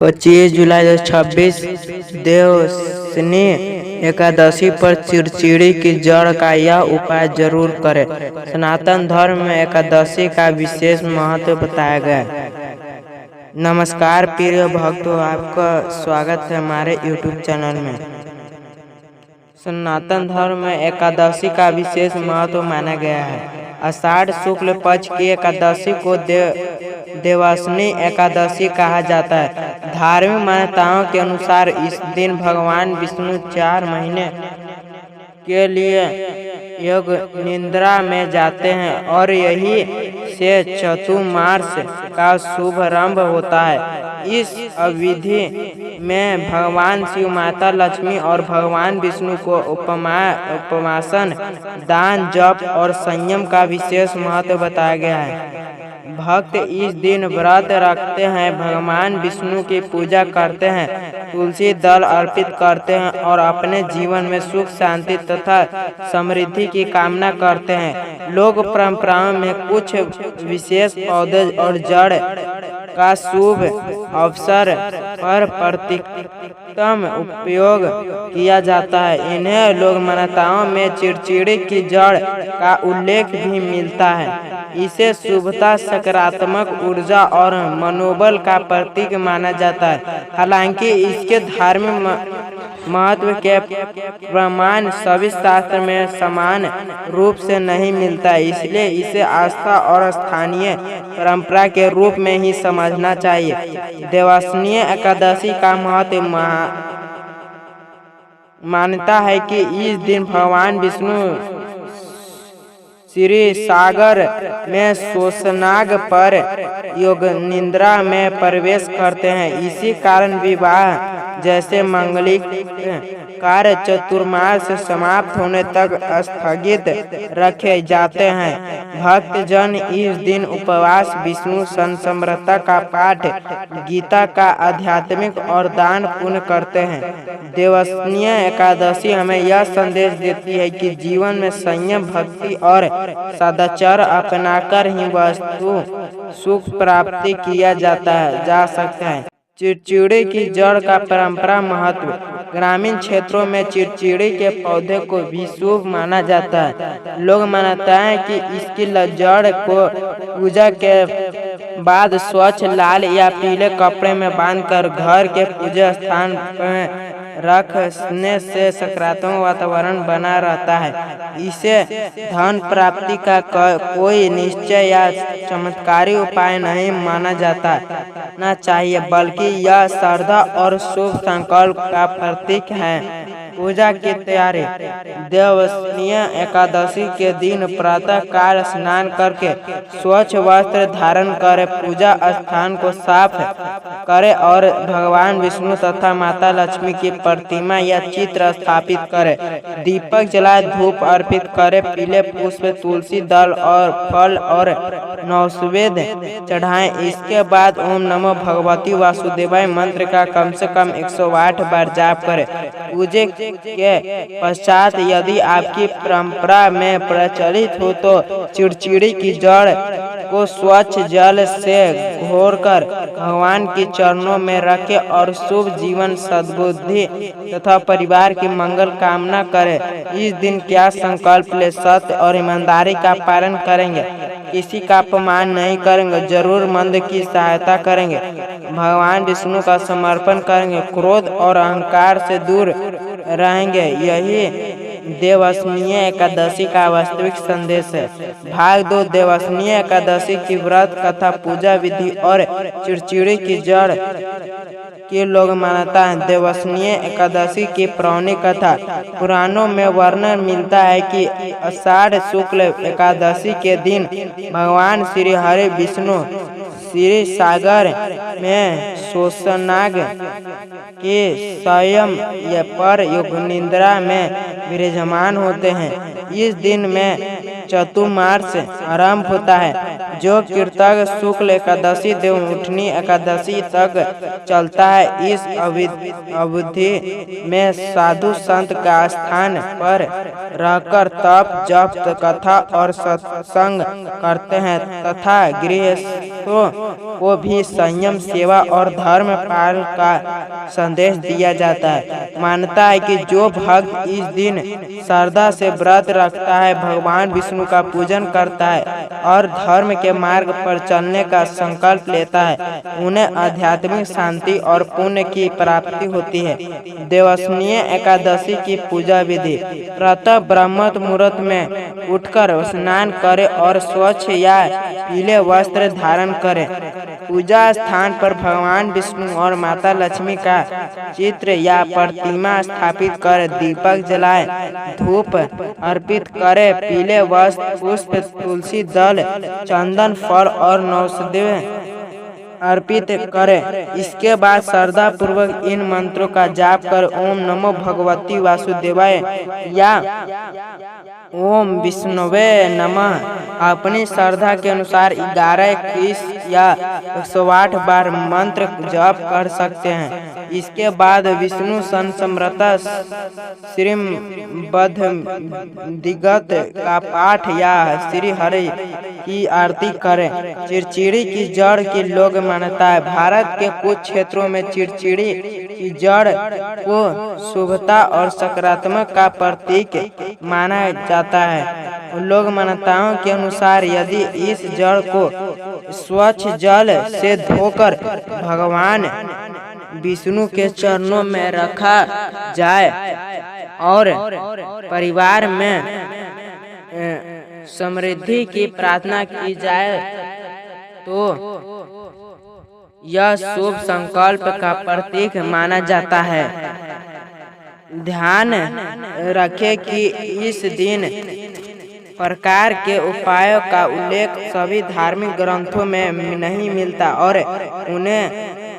25 जुलाई 2026 देवशनी एकादशी पर चिड़चिड़ी की जड़ का यह उपाय जरूर करें। सनातन धर्म में एकादशी का विशेष महत्व बताया गया है। नमस्कार प्रिय भक्तों, आपका स्वागत है हमारे YouTube चैनल में। सनातन धर्म में एकादशी का विशेष महत्व माना गया है। आषाढ़ शुक्ल पक्ष की एकादशी को देवशनी एकादशी कहा जाता है। धार्मिक मान्यताओं के अनुसार इस दिन भगवान विष्णु 4 महीने के लिए योग निद्रा में जाते हैं और यही से चातुर्मास का शुभारंभ होता है। इस अवधि में भगवान शिव, माता लक्ष्मी और भगवान विष्णु को उपवासन, दान, जप और संयम का विशेष महत्व बताया गया है। भक्त इस दिन व्रत रखते हैं, भगवान विष्णु की पूजा करते हैं, तुलसी दल अर्पित करते हैं और अपने जीवन में सुख, शांति तथा समृद्धि की कामना करते हैं। लोक परंपराओं में कुछ विशेष पौधे और जड़ का शुभ अवसर पर प्रतिक्रम उपयोग किया जाता है। इन्हें लोक मान्यताओं में चिड़चिड़ी की जड़ का उल्लेख भी मिलता है। इसे शुभता, सकारात्मक ऊर्जा और मनोबल का प्रतीक माना जाता है। हालांकि इसके धार्मिक महत्व के प्रमाण सभी शास्त्र में समान रूप से नहीं मिलता है, इसलिए इसे आस्था और स्थानीय परंपरा के रूप में ही समझना चाहिए। देवशनी एकादशी का महत्व मानता है कि इस दिन भगवान विष्णु क्षीर सागर में शोषनाग पर योग निद्रा में प्रवेश करते हैं। इसी कारण विवाह जैसे मांगलिक कार्य चातुर्मास समाप्त होने तक स्थगित रखे जाते हैं। भक्तजन इस दिन उपवास, विष्णु सहस्त्रनाम का पाठ, गीता का आध्यात्मिक और दान पुण्य करते हैं। देवशनी एकादशी हमें यह संदेश देती है कि जीवन में संयम, भक्ति और सदाचार अपनाकर ही वस्तु सुख प्राप्ति किया जा सकता है। चिड़चिड़ी की जड़ का परंपरा महत्व। ग्रामीण क्षेत्रों में चिड़चिड़ी के पौधे को भी शुभ माना जाता है। लोग मानते हैं कि इसकी जड़ को पूजा के बाद स्वच्छ लाल या पीले कपड़े में बांधकर घर के पूजा स्थान में रखने से सकारात्मक वातावरण बना रहता है। इसे धन प्राप्ति का कोई निश्चय या चमत्कारी उपाय नहीं माना जाना चाहिए, बल्कि यह श्रद्धा और शुभ संकल्प का प्रतीक है। पूजा की तैयारी। देवशनी एकादशी के दिन प्रातः काल स्नान करके स्वच्छ वस्त्र धारण करें, पूजा स्थान को साफ करें और भगवान विष्णु तथा माता लक्ष्मी की प्रतिमा या चित्र स्थापित करें। दीपक जलाए, धूप अर्पित करें, पीले पुष्प, तुलसी दल और फल और नैवेद्य चढ़ाएं। इसके बाद ओम नमो भगवती वासुदेवाय मंत्र का कम से कम 108 बार जाप करें। पूजे के पश्चात यदि आपकी परंपरा में प्रचलित हो तो चिड़चिड़ी की जड़ को स्वच्छ जल से घोरकर भगवान के चरणों में रखें और शुभ जीवन, सद्बुद्धि तथा परिवार की मंगल कामना करें। इस दिन क्या संकल्प ले? सत्य और ईमानदारी का पालन करेंगे, किसी का अपमान नहीं करेंगे, जरूर मंद की सहायता करेंगे, भगवान विष्णु का समर्पण करेंगे, क्रोध और अहंकार से दूर रहेंगे। यही देवशनी एकादशी का वास्तविक संदेश है। भाग 2 देवशनी एकादशी की व्रत कथा, पूजा विधि और चिड़चिड़ी की जड़ के लोग मानता है। देवशनी एकादशी की पौराणिक कथा। पुराणों में वर्णन मिलता है कि आषाढ़ शुक्ल एकादशी के दिन भगवान श्री हरि विष्णु क्षीर सागर में शोषनाग के संयम पर योग निद्रा में विराजमान होते हैं। इस दिन में चतुर्मास आरंभ होता है, जो कृतज्ञ शुक्ल एकादशी देव उठनी एकादशी तक चलता है। इस अवधि में साधु संत का स्थान पर रहकर तप जप कथा और सत्संग करते हैं तथा गृहस्थों को भी संयम सेवा और धर्म पालन का संदेश दिया जाता है। मानता है कि जो भक्त इस दिन श्रद्धा से व्रत रखता है, भगवान विष्णु का पूजन करता है और धर्म के मार्ग पर चलने का संकल्प लेता है, उन्हें आध्यात्मिक शांति और पुण्य की प्राप्ति होती है। देवस्नीय एकादशी की पूजा विधि। प्रातः ब्रह्म मुहूर्त में उठकर स्नान करें और स्वच्छ या पीले वस्त्र धारण करें। पूजा स्थान पर भगवान विष्णु और माता लक्ष्मी का चित्र या प्रतिमा स्थापित कर दीपक जलाएं, धूप अर्पित करें, पीले वस्त्र, पुष्प, तुलसी दल, चंदन, फल और नौषधि अर्पित करें। इसके बाद श्रद्धा पूर्वक इन मंत्रों का जाप कर ओम नमो भगवती वासुदेवाय या ओम विष्णुवे नमः अपनी श्रद्धा के अनुसार 11, 21 या 108 बार मंत्र जप कर सकते हैं। इसके बाद विष्णु संस्मृता श्रीमद् दिगत का पाठ या श्री हरि की आरती करें। चिड़चिड़ी की जड़ की लोग मान्यता है। भारत के कुछ क्षेत्रों में चिड़चिड़ी की जड़ को शुभता और सकारात्मक का प्रतीक माना जाता है। लोग मान्यताओं के अनुसार यदि इस जड़ को स्वच्छ जल से धोकर भगवान विष्णु के चरणों में रखा जाए और परिवार में समृद्धि की प्रार्थना की जाए तो यह शुभ संकल्प का प्रतीक माना जाता है। ध्यान रखें कि इस दिन प्रकार के उपायों का उल्लेख सभी धार्मिक ग्रंथों में नहीं मिलता और उन्हें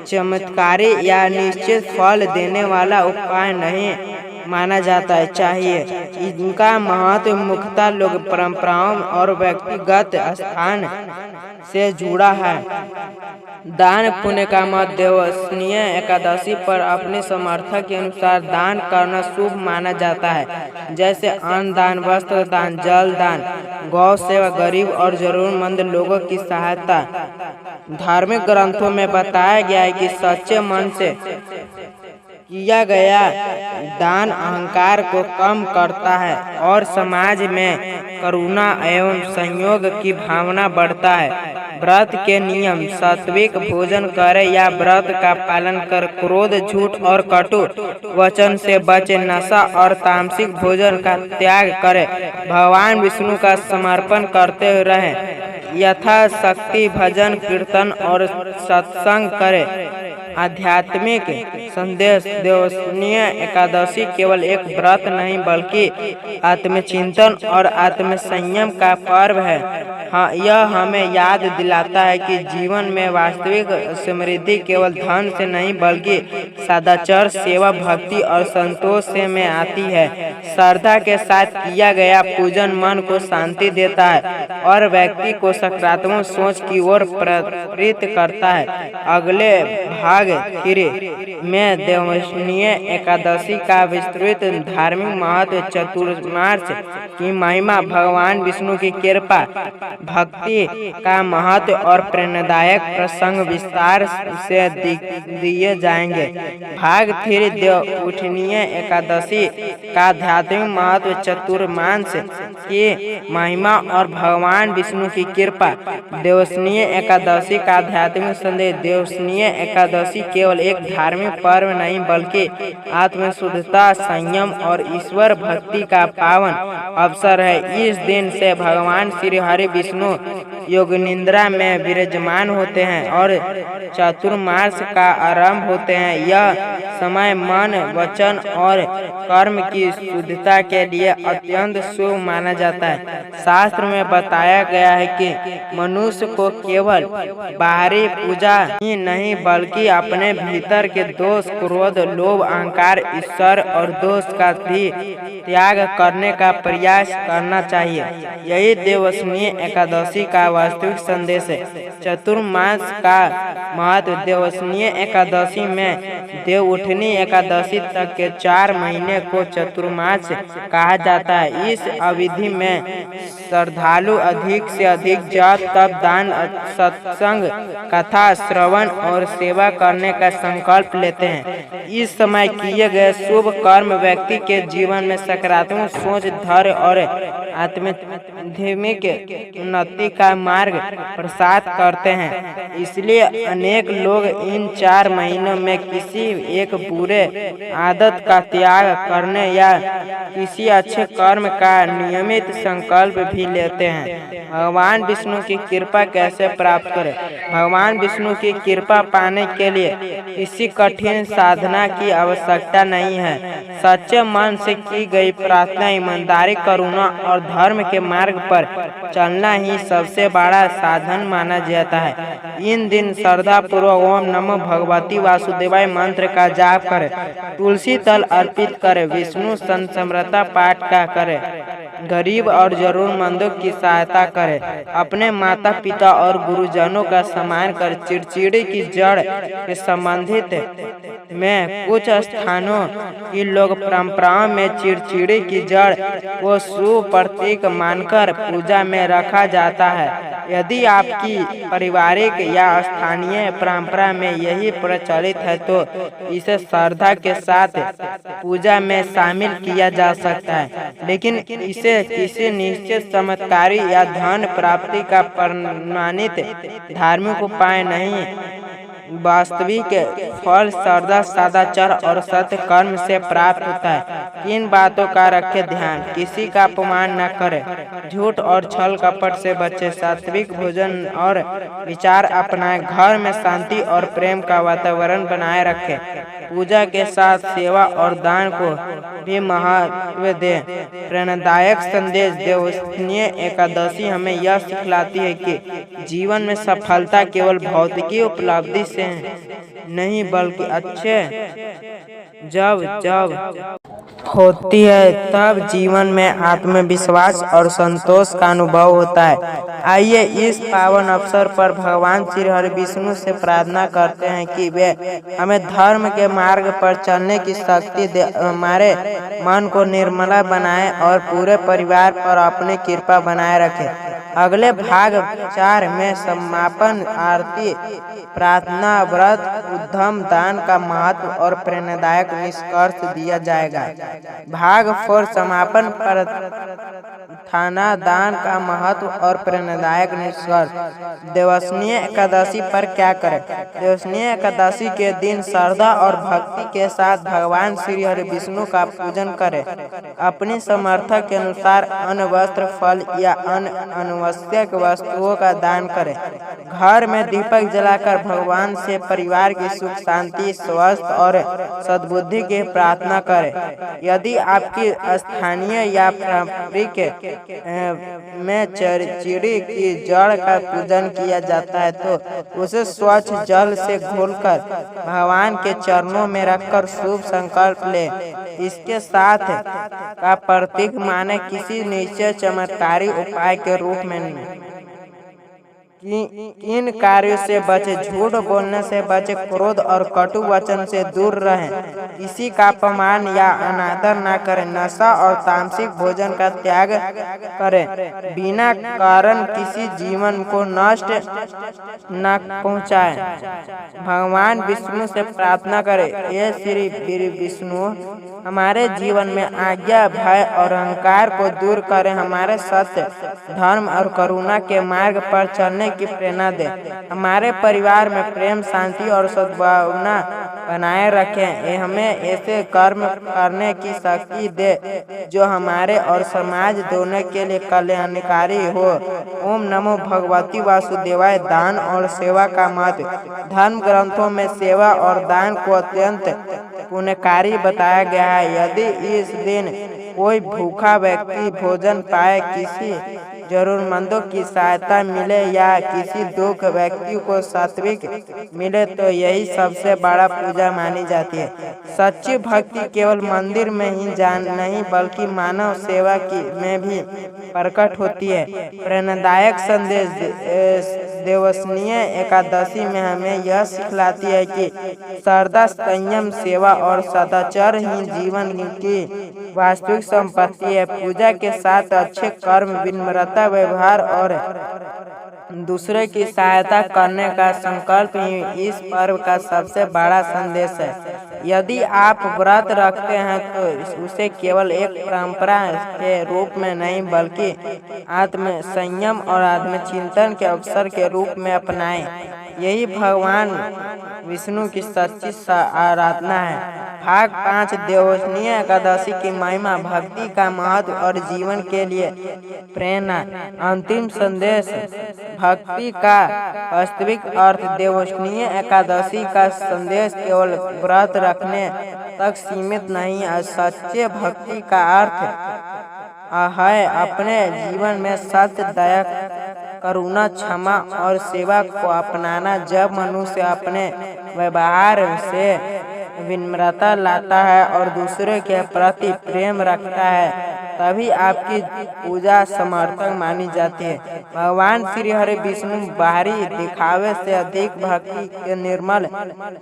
चमत्कारी या निश्चित फल देने वाला उपाय नहीं माना जाता है चाहिए। इनका महत्व मुख्यतः लोक परंपराओं और व्यक्तिगत स्थान से जुड़ा है। दान पुण्य का मत। देवस्नीय एकादशी पर अपने सामर्थ्य के अनुसार दान करना शुभ माना जाता है, जैसे अन्न दान, वस्त्र दान, जल दान, गौ सेवा, गरीब और जरूरतमंद लोगों की सहायता। धार्मिक ग्रंथों में बताया गया है कि सच्चे मन से किया गया दान अहंकार को कम करता है और समाज में करुणा एवं संयोग की भावना बढ़ता है। व्रत के नियम। सात्विक भोजन करें या व्रत का पालन कर क्रोध, झूठ और कटु वचन से बचे। नशा और तामसिक भोजन का त्याग करें। भगवान विष्णु का समर्पण करते रहें। यथाशक्ति भजन, कीर्तन और सत्संग करें। आध्यात्मिक संदेश। देवस्नीय एकादशी केवल एक व्रत नहीं बल्कि आत्मचिंतन और आत्मसंयम का पर्व है। हाँ, यह हमें याद दिलाता है कि जीवन में वास्तविक समृद्धि केवल धन से नहीं बल्कि सदाचार, सेवा, भक्ति और संतोष से में आती है। श्रद्धा के साथ किया गया पूजन मन को शांति देता है और व्यक्ति को सकारात्मक सोच की ओर प्रेरित करता है। अगले भाग 3 में देवस्नीय एकादशी का विस्तृत धार्मिक महत्व, चतुर्मास की महिमा, भगवान विष्णु की कृपा, भक्ति का महत्व और प्रेरणादायक प्रसंग विस्तार से दिए जाएंगे। भाग 3 देवउठनीय एकादशी का आध्यात्मिक महत्व, चतुर्मास की महिमा और भगवान विष्णु की कृपा। देवस्नीय एकादशी का आध्यात्मिक संदेश। देवस्नीय एकादशी केवल एक धार्मिक पर्व नहीं बल्कि आत्मशुद्धता, संयम और ईश्वर भक्ति का पावन अवसर है। इस दिन से भगवान श्री हरि विष्णु योग निद्रा में विराजमान होते हैं और चातुर्मास का आरंभ होते हैं। यह समय मन, वचन और कर्म की शुद्धता के लिए अत्यंत शुभ माना जाता है। शास्त्र में बताया गया है कि मनुष्य को केवल बाहरी पूजा ही नहीं बल्कि अपने भीतर के दोष, क्रोध, लोभ, अहंकार, ईश्वर और दोष का भी त्याग करने का प्रयास करना चाहिए। यही देवस्नी एकादशी का वास्तविक संदेश है। चतुर्मास का महत्व। देवस्नी एकादशी में देवउठनी एकादशी तक के 4 महीने को चतुर्मास कहा जाता है। इस अवधि में श्रद्धालु अधिक से अधिक जप, तप, दान, सत्संग, कथा श्रवण और सेवा करने का संकल्प लेते हैं। इस समय किए गए शुभ कर्म व्यक्ति के जीवन में सकारात्मक सोच, धैर्य और आध्यात्मिक उन्नति का मार्ग प्रशस्त करते हैं। इसलिए अनेक लोग इन 4 महीनों में किसी एक बुरे आदत का त्याग करने या किसी अच्छे कर्म का नियमित संकल्प भी लेते हैं। भगवान विष्णु की कृपा कैसे प्राप्त करें? भगवान विष्णु की कृपा पाने के लिए किसी कठिन साधना की आवश्यकता नहीं है। सच्चे मन से की गई प्रार्थना, ईमानदारी, करुणा और धर्म के मार्ग पर चलना ही सबसे बड़ा साधन माना जाता है। इन दिन श्रद्धा पूर्वक ओम नमो भगवती वासुदेवाय मंत्र का जाप करें, तुलसी तल अर्पित करें, विष्णु संस्मृता पाठ का करें, गरीब और जरूरतमंदों की सहायता करें, अपने माता पिता और गुरुजनों का सम्मान कर। चिड़चिड़ी की जड़ के संबंधित में कुछ स्थानों की लोग परंपराओं में चिड़चिड़ी की जड़ को शुभ प्रतीक मानकर पूजा में रखा जाता है। यदि आपकी पारिवारिक या स्थानीय परंपरा में यही प्रचलित है तो इसे श्रद्धा के साथ पूजा में शामिल किया जा सकता है, लेकिन इसे किसी निश्चित चमत्कारी या धन प्राप्ति का प्रमाणित धार्मिक उपाय नहीं। वास्तविक फल श्रद्धा, सदाचार और सत्य कर्म से प्राप्त होता है। इन बातों का रखें ध्यान। किसी का अपमान न करें, झूठ और छल कपट से बचें, सात्विक भोजन और विचार अपनाएं, घर में शांति और प्रेम का वातावरण बनाए रखें। पूजा के साथ सेवा और दान को भी महत्व दें। प्रेरणादायक संदेश। देवस्नी एकादशी हमें यह सिखलाती है कि जीवन में सफलता केवल भौतिकी उपलब्धि से नहीं बल्कि अच्छे जब होती है तब जीवन में आत्मविश्वास और संतोष का अनुभव होता है। आइए इस पावन अवसर पर भगवान श्री हरि विष्णु से प्रार्थना करते हैं कि वे हमें धर्म के मार्ग पर चलने की शक्ति दे, हमारे मन को निर्मला बनाए और पूरे परिवार पर अपनी कृपा बनाए रखे। अगले भाग 4 में समापन आरती, प्रार्थना, व्रत, उद्यम, दान का महत्व और प्रेरणादायक निष्कर्ष दिया जाएगा। भाग 4 समापन प्रार्थना, दान का महत्व और प्रेरणादायक निष्कर्ष। देवस्नी एकादशी पर क्या करें? देवस्नी एकादशी के दिन श्रद्धा और भक्ति के साथ भगवान श्री हरि विष्णु का पूजन करें। अपनी समर्थ के अनुसार अन्न, वस्त्र, फल या अन्य आवश्यक वस्तुओं का दान करें। घर में दीपक जलाकर भगवान से परिवार की सुख, शांति, स्वास्थ्य और सद्बुद्धि की प्रार्थना करें। यदि आपकी स्थानीय या पारंपरिक में चिड़चिड़ी की जड़ का पूजन किया जाता है तो उसे स्वच्छ जल से घोलकर भगवान के चरणों में रखकर शुभ संकल्प ले। इसके साथ का प्रतीक माने किसी निश्चित चमत्कारी उपाय के रूप में इन कार्यों से बचे, झूठ बोलने से बचे, क्रोध और कटु वचन से दूर रहें, किसी का अपमान या अनादर न करें, नशा और तामसिक भोजन का त्याग करें, बिना कारण किसी जीवन को नष्ट न पहुंचाएं। भगवान विष्णु से प्रार्थना करें, हे श्री विष्णु, हमारे जीवन में आज्ञा, भय और अहंकार को दूर करें, हमारे सत्य, धर्म और करुणा के मार्ग पर चलने की प्रेरणा दे, हमारे परिवार में प्रेम, शांति और सद्भावना बनाए रखें। हमें ऐसे कर्म करने की शक्ति दे जो हमारे और समाज दोनों के लिए कल्याणकारी हो। ओम नमो भगवती वासुदेवाय। दान और सेवा का महत्व। धर्म ग्रंथों में सेवा और दान को अत्यंत पुण्यकारी बताया गया है। यदि इस दिन कोई भूखा व्यक्ति भोजन पाए, किसी जरूरतमंदों की सहायता मिले या किसी दुख व्यक्ति को सात्विक मिले तो यही सबसे बड़ा पूजा मानी जाती है। सच्ची भक्ति केवल मंदिर में ही नहीं बल्कि मानव सेवा की में भी प्रकट होती है। प्रेरणादायक संदेश। देवस्नीय एकादशी में हमें यह सिखलाती है कि श्रद्धा, संयम, सेवा और सदाचार ही जीवन की वास्तविक संपत्ति है। पूजा के साथ अच्छे कर्म, विनम्रता, व्यवहार और दूसरे की सहायता करने का संकल्प ही इस पर्व का सबसे बड़ा संदेश है। यदि आप व्रत रखते हैं तो उसे केवल एक परंपरा के रूप में नहीं बल्कि आत्म संयम और आत्मचिंतन के अवसर के रूप में अपनाएं। यही भगवान विष्णु की सच्ची आराधना है। भाग 5 देवस्नीय एकादशी की महिमा, भक्ति का महत्व और जीवन के लिए प्रेरणा। अंतिम संदेश। भक्ति का वास्तविक अर्थ। देवस्नीय एकादशी का संदेश केवल व्रत रखने तक सीमित नहीं है। सच्चे भक्ति का अर्थ है अपने जीवन में सत्य, दया, करुणा, क्षमा और सेवा को अपनाना। जब मनुष्य अपने व्यवहार से विनम्रता लाता है और दूसरे के प्रति प्रेम रखता है तभी आपकी पूजा समर्थक मानी जाती है। भगवान श्री हरि विष्णु बाहरी दिखावे से अधिक भक्ति के निर्मल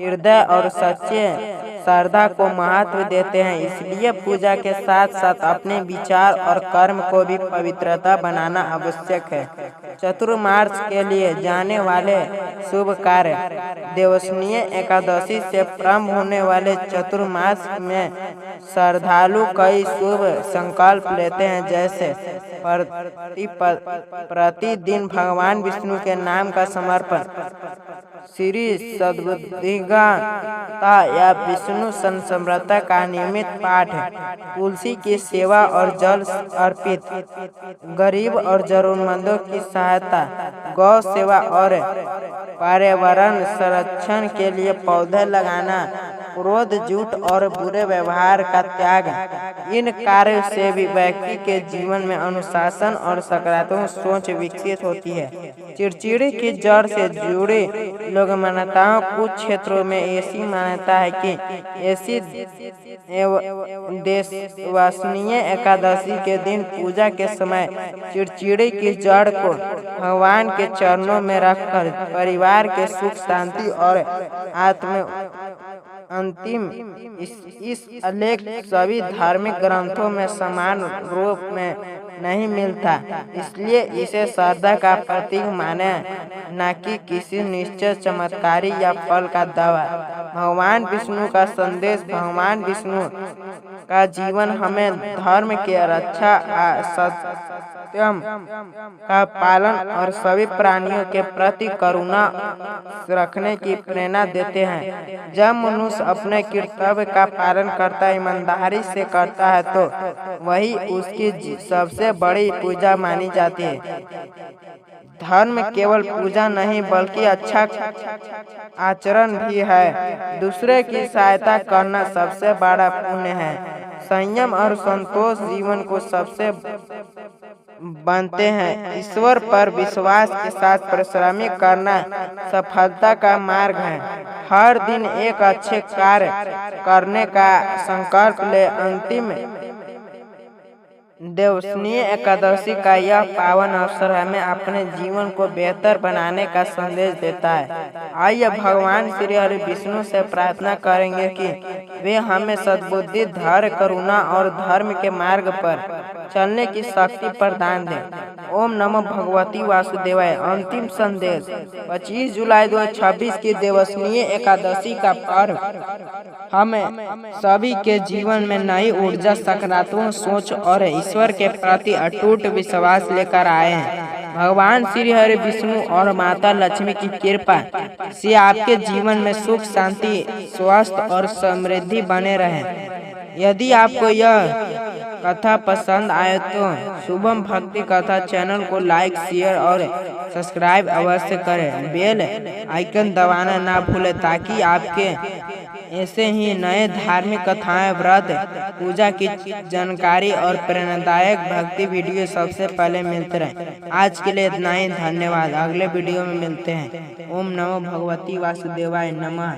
हृदय और सच्चे श्रद्धा को महत्व देते हैं। इसलिए पूजा के साथ साथ अपने विचार और कर्म को भी पवित्रता बनाना आवश्यक है। चतुर्मास के लिए जाने वाले शुभ कार्य। देवस्नीय एकादशी से प्रारंभ होने वाले चतुर्मास में श्रद्धालु कई शुभ संकल्प लेते हैं, जैसे प्रतिदिन भगवान विष्णु के नाम का समर्पण, श्री सद्बुद्धिगा या विष्णु संस्मृति का नियमित पाठ, तुलसी की सेवा और जल अर्पित, गरीब और जरूरतमंदों की सहायता, गौ सेवा और पर्यावरण संरक्षण के लिए पौधे लगाना, क्रोध, झूठ और बुरे व्यवहार का त्याग। इन कार्यों से भी व्यक्ति के जीवन में अनुशासन और सकारात्मक सोच विकसित होती है। चिड़चिड़ी की जड़ से जुड़ी लोक मान्यताओं। कुछ क्षेत्रों में ऐसी मान्यता है कि ऐसी देवस्नीय एकादशी के दिन पूजा के समय चिड़चिड़ी की जड़ को भगवान के चरणों में रखकर परिवार के सुख, शांति और अंतिम इस उल्लेख सभी धार्मिक ग्रंथों में समान रूप में नहीं मिलता, इसलिए इसे श्रद्धा का प्रतीक माने, न कि किसी निश्चित चमत्कारी या फल का दावा। भगवान विष्णु का संदेश। भगवान विष्णु का जीवन हमें धर्म की रक्षा, सत्यम का पालन और सभी प्राणियों के प्रति करुणा रखने की प्रेरणा देते हैं। जब मनुष्य अपने कर्तव्य का पालन करता है, ईमानदारी से करता है, तो वही उसकी सबसे बड़ी पूजा मानी जाती है। धर्म केवल पूजा नहीं बल्कि अच्छा आचरण भी है। दूसरे की सहायता करना सबसे बड़ा पुण्य है। संयम और संतोष जीवन को सबसे बनते हैं। ईश्वर पर विश्वास के साथ परिश्रम करना सफलता का मार्ग है। हर दिन एक अच्छे कार्य करने का संकल्प ले। अंतिम देवस्नीय एकादशी का यह पावन अवसर हमें अपने जीवन को बेहतर बनाने का संदेश देता है। आइए भगवान श्री हरि विष्णु से प्रार्थना करेंगे कि वे हमें सद्बुद्धि, धैर्य, करुणा और धर्म के मार्ग पर चलने की शक्ति प्रदान दें। ओम नमो भगवती वासुदेवाय। अंतिम संदेश। 25 जुलाई 2026 की देवस्नीय एकादशी का पर्व हमें सभी के जीवन में नई ऊर्जा, सकारात्मक सोच और ईश्वर के प्रति अटूट विश्वास लेकर आए हैं। भगवान श्री हरि विष्णु और माता लक्ष्मी की कृपा से आपके जीवन में सुख, शांति, स्वास्थ्य और समृद्धि बने रहे। यदि आपको यह कथा पसंद आए तो शुभम भक्ति कथा चैनल को लाइक, शेयर और सब्सक्राइब अवश्य करें। बेल आइकन दबाना ना भूलें ताकि आपके ऐसे ही नए धार्मिक कथाएं, व्रत, पूजा की जानकारी और प्रेरणादायक भक्ति वीडियो सबसे पहले मिलते रहे। आज के लिए इतना ही, धन्यवाद। अगले वीडियो में मिलते हैं। ओम नमो भगवती वासुदेवाय नमः।